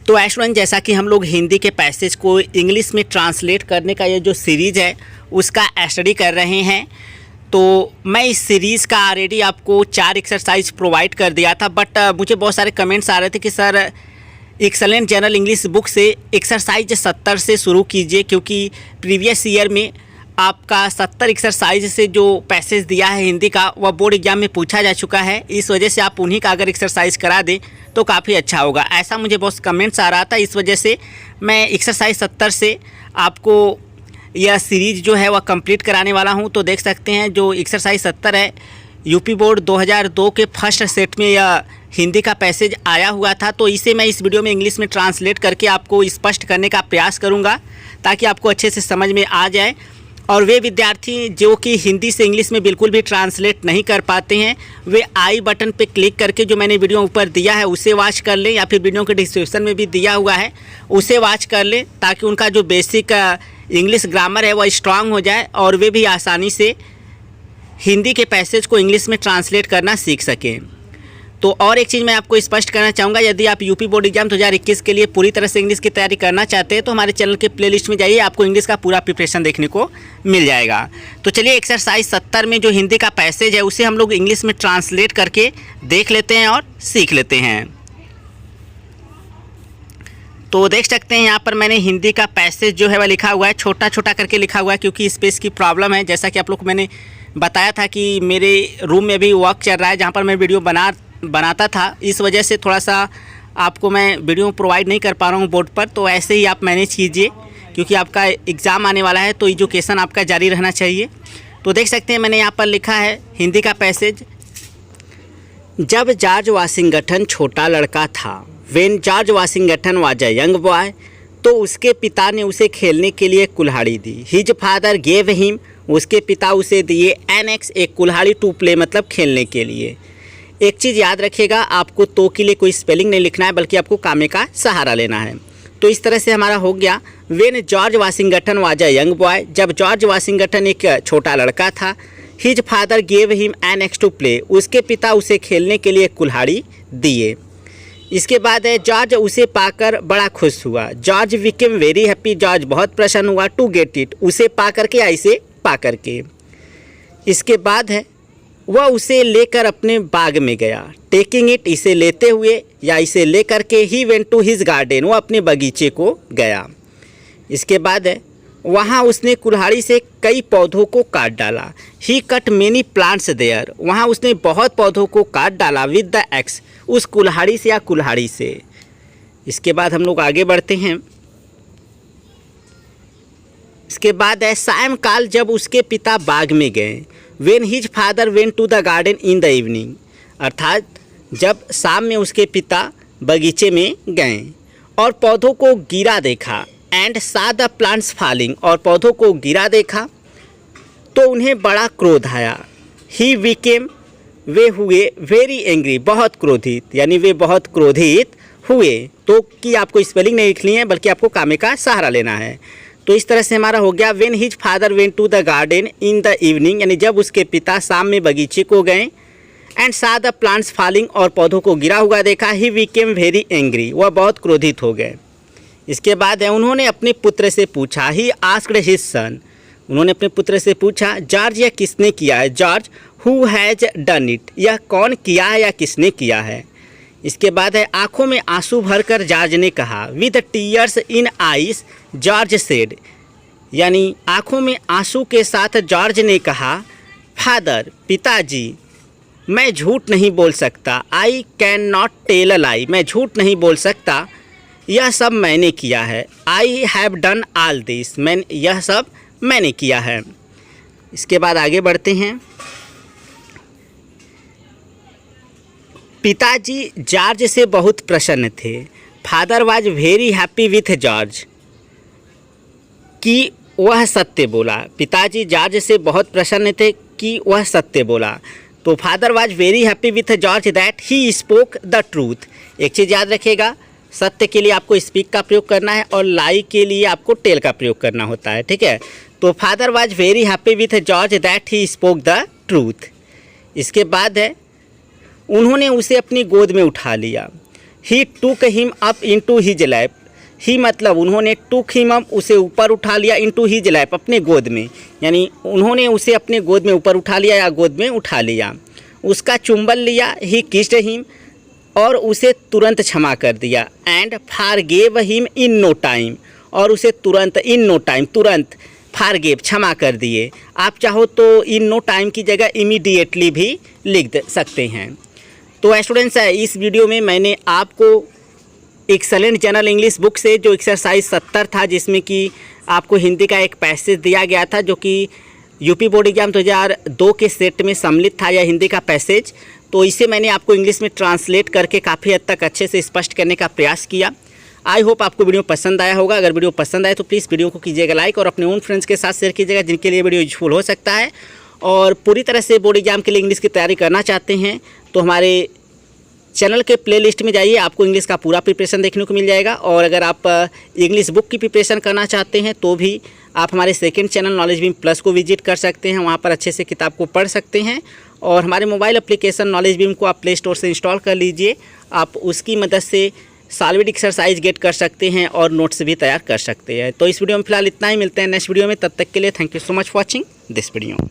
तो स्टूडेंट, जैसा कि हम लोग हिंदी के पैसेज को इंग्लिश में ट्रांसलेट करने का ये जो सीरीज़ है उसका स्टडी कर रहे हैं, तो मैं इस सीरीज़ का ऑलरेडी आपको 4 एक्सरसाइज प्रोवाइड कर दिया था। बट मुझे बहुत सारे कमेंट्स आ रहे थे कि sir excellent general English book से एक्सरसाइज 70 से शुरू कीजिए, क्योंकि प्रीवियस ईयर में आपका 70 एक्सरसाइज से जो पैसेज दिया है हिंदी का वह बोर्ड एग्जाम में पूछा जा चुका है। इस वजह से आप उन्हीं का अगर एक्सरसाइज करा दें तो काफ़ी अच्छा होगा, ऐसा मुझे बहुत कमेंट्स आ रहा था। इस वजह से मैं एक्सरसाइज 70 से आपको यह सीरीज़ जो है वह कंप्लीट कराने वाला हूं। तो देख सकते हैं जो एक्सरसाइज 70 है, यूपी बोर्ड 2002 के फर्स्ट सेट में यह हिंदी का पैसेज आया हुआ था। तो इसे मैं इस वीडियो में इंग्लिश में ट्रांसलेट करके आपको स्पष्ट करने का प्रयास करूँगा ताकि आपको अच्छे से समझ में आ जाए। और वे विद्यार्थी जो कि हिंदी से इंग्लिश में बिल्कुल भी ट्रांसलेट नहीं कर पाते हैं, वे आई बटन पे क्लिक करके जो मैंने वीडियो ऊपर दिया है उसे वॉच कर लें, या फिर वीडियो के डिस्क्रिप्शन में भी दिया हुआ है उसे वॉच कर लें, ताकि उनका जो बेसिक इंग्लिश ग्रामर है वह स्ट्रांग हो जाए और वे भी आसानी से हिंदी के पैसेज को इंग्लिश में ट्रांसलेट करना सीख सकें। तो और एक चीज़ मैं आपको स्पष्ट करना चाहूँगा, यदि आप यूपी बोर्ड एग्जाम 2021 के लिए पूरी तरह से इंग्लिश की तैयारी करना चाहते हैं तो हमारे चैनल के प्लेलिस्ट में जाइए, आपको इंग्लिश का पूरा प्रिपरेशन देखने को मिल जाएगा। तो चलिए एक्सरसाइज 70 में जो हिंदी का पैसेज है उसे हम लोग इंग्लिश में ट्रांसलेट करके देख लेते हैं और सीख लेते हैं। तो देख सकते हैं यहाँ पर मैंने हिंदी का पैसेज जो है वह लिखा हुआ है, छोटा छोटा करके लिखा हुआ है क्योंकि स्पेस की प्रॉब्लम है। जैसा कि आप लोग को मैंने बताया था कि मेरे रूम में भी वर्क चल रहा है जहाँ पर मैं वीडियो बनाता था, इस वजह से थोड़ा सा आपको मैं वीडियो प्रोवाइड नहीं कर पा रहा हूँ बोर्ड पर। तो ऐसे ही आप मैनेज कीजिए क्योंकि आपका एग्ज़ाम आने वाला है तो एजुकेशन आपका जारी रहना चाहिए। तो देख सकते हैं मैंने यहाँ पर लिखा है हिंदी का पैसेज। जब जॉर्ज वाशिंगटन छोटा लड़का था, when George Washington was a young boy, तो उसके पिता ने उसे खेलने के लिए कुल्हाड़ी दी। हिज फादर गेव हिम, उसके पिता उसे दिए एन एक्स, एक कुल्हाड़ी, टू प्ले मतलब खेलने के लिए। एक चीज़ याद रखिएगा, आपको तो के लिए कोई स्पेलिंग नहीं लिखना है बल्कि आपको कामे का सहारा लेना है। तो इस तरह से हमारा हो गया when George Washington was a young boy, जब जॉर्ज वाशिंगटन एक छोटा लड़का था। His father gave him an axe to play, उसके पिता उसे खेलने के लिए कुल्हाड़ी दिए। इसके बाद है जॉर्ज उसे पाकर बड़ा खुश हुआ। George became very happy, George बहुत प्रसन्न हुआ। टू गेट इट, उसे पा करके या इसे पा करके। इसके बाद है वह उसे लेकर अपने बाग में गया। टेकिंग इट, इसे लेते हुए या इसे लेकर के। He went to his garden, वो अपने बगीचे को गया। इसके बाद है वहाँ उसने कुल्हाड़ी से कई पौधों को काट डाला। ही कट मेनी प्लांट्स देयर, वहाँ उसने बहुत पौधों को काट डाला। विद द एक्स, उस कुल्हाड़ी से या कुल्हाड़ी से। इसके बाद हम लोग आगे बढ़ते हैं। इसके बाद है सायंकाल जब उसके पिता बाग में गए। When his father went to the garden in the evening, अर्थात जब शाम में उसके पिता बगीचे में गए और पौधों को गिरा देखा। एंड सा द प्लांट्स फॉलिंग, और पौधों को गिरा देखा तो उन्हें बड़ा क्रोध आया। ही बिकेम, वे हुए वेरी एंग्री, बहुत क्रोधित, यानी वे बहुत क्रोधित हुए। तो कि आपको स्पेलिंग नहीं लिखनी है बल्कि आपको कामे का सहारा लेना है। तो इस तरह से हमारा हो गया when his father went to the garden in the evening, यानी जब उसके पिता शाम में बगीचे को गए। एंड सा द प्लांट्स फॉलिंग, और पौधों को गिरा हुआ देखा। ही बिकेम वेरी एंग्री, वह बहुत क्रोधित हो गए। इसके बाद है उन्होंने अपने पुत्र से पूछा। ही आस्क्ड हिज सन, उन्होंने अपने पुत्र से पूछा। जॉर्ज, यह किसने किया है? George, who has done it, यह कौन किया है या किसने किया है? इसके बाद है आंखों में आंसू भरकर जॉर्ज ने कहा। With tears in eyes George said, यानी आंखों में आंसू के साथ जॉर्ज ने कहा। फादर, पिताजी, मैं झूठ नहीं बोल सकता। I can not tell a lie, मैं झूठ नहीं बोल सकता। यह सब मैंने किया है। I have done all this, यह सब मैंने किया है। इसके बाद आगे बढ़ते हैं। पिताजी जॉर्ज से बहुत प्रसन्न थे। Father was very happy with George, कि वह सत्य बोला। पिताजी जॉर्ज से बहुत प्रसन्न थे कि वह सत्य बोला। तो father was very happy with George that he spoke the truth. एक चीज़ याद रखिएगा, सत्य के लिए आपको स्पीक का प्रयोग करना है और लाई के लिए आपको टेल का प्रयोग करना होता है, ठीक है। तो father was very happy with George that he spoke the truth. इसके बाद है उन्होंने उसे अपनी गोद में उठा लिया। He took him up into his lap. He मतलब उन्होंने टूक हिम अप, उसे ऊपर उठा लिया, इनटू हिज लैप, अपने गोद में, यानी उन्होंने उसे अपने गोद में ऊपर उठा लिया या गोद में उठा लिया। उसका चुंबन लिया, ही किस्ड हिम, और उसे तुरंत क्षमा कर दिया। And forgave him in no time, और उसे तुरंत, इन नो टाइम, तुरंत, फॉरगेव क्षमा कर दिए। आप चाहो तो इन नो टाइम की जगह इमीडिएटली भी लिख सकते हैं। तो स्टूडेंट्स, इस वीडियो में मैंने आपको एक्सेलेंट जनरल इंग्लिश बुक से जो एक्सरसाइज 70 था, जिसमें कि आपको हिंदी का एक पैसेज दिया गया था जो कि यूपी बोर्ड एग्जाम 2002 के सेट में सम्मिलित था, यह हिंदी का पैसेज, तो इसे मैंने आपको इंग्लिश में ट्रांसलेट करके काफ़ी हद तक अच्छे से स्पष्ट करने का प्रयास किया। आई होप आपको वीडियो पसंद आया होगा। अगर वीडियो पसंद आए तो प्लीज़ वीडियो को कीजिएगा लाइक और अपने उन फ्रेंड्स के साथ शेयर कीजिएगा जिनके लिए वीडियो यूजफुल हो सकता है। और पूरी तरह से बोर्ड एग्जाम के लिए इंग्लिश की तैयारी करना चाहते हैं तो हमारे चैनल के प्लेलिस्ट में जाइए, आपको इंग्लिश का पूरा प्रिपरेशन देखने को मिल जाएगा। और अगर आप इंग्लिश बुक की प्रिपरेशन करना चाहते हैं तो भी आप हमारे second channel knowledge beam plus को विजिट कर सकते हैं, वहाँ पर अच्छे से किताब को पढ़ सकते हैं। और हमारे मोबाइल एप्लीकेशन नॉलेज बीम को आप प्ले स्टोर से इंस्टॉल कर लीजिए, आप उसकी मदद से सॉल्विड एक्सरसाइज गेट कर सकते हैं और नोट्स भी तैयार कर सकते हैं। तो इस वीडियो में फिलहाल इतना ही, मिलते हैं नेक्स्ट वीडियो में, तब तक के लिए thank you so much for watching this video.